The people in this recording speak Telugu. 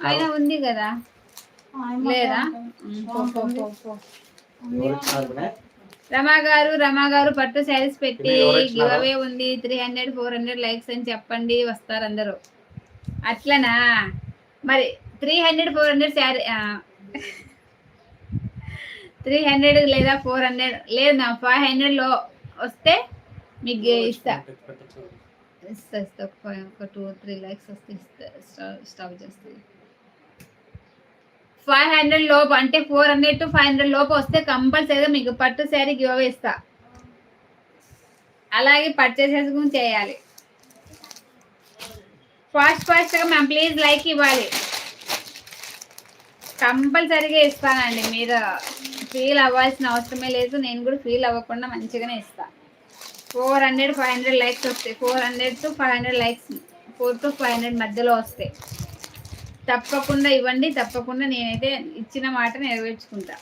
అయినా ఉంది కదా లేదా? రమా గారు పట్టు శారీస్ పెట్టి గివ్ అవే ఉంది 300 400 లైక్స్ అని చెప్పండి, వస్తారు అందరూ. అట్లనా? మరి 300 400 శారీ 300 లేదా 400 లేదు నా 500 లో వస్తే మీకు ఇస్తా. ఒక 2-3 లైక్స్ వస్తే స్టాప్ చేస్తుంది. 500 లోపు అంటే 400 to 500 లోపు వస్తే కంపల్సరీగా మీకు పట్టు శారీ గివ్ అవే ఇస్తా. అలాగే పర్చేసెస్ కూడా చేయాలి. ఫాస్ట్గా మ్యామ్ ప్లీజ్ లైక్ ఇవ్వాలి. కంపల్సరీగా ఇస్తానండి. మీరు ఫీల్ అవ్వాల్సిన అవసరమే లేదు, నేను కూడా ఫీల్ అవ్వకుండా మంచిగానే ఇస్తాను. 400-500 లైక్స్ వస్తాయి. 400 to 500 లైక్స్, 4 to 500 మధ్యలో వస్తాయి. తప్పకుండా ఇవ్వండి. తప్పకుండా నేనైతే ఇచ్చిన మాట నెరవేర్చుకుంటా.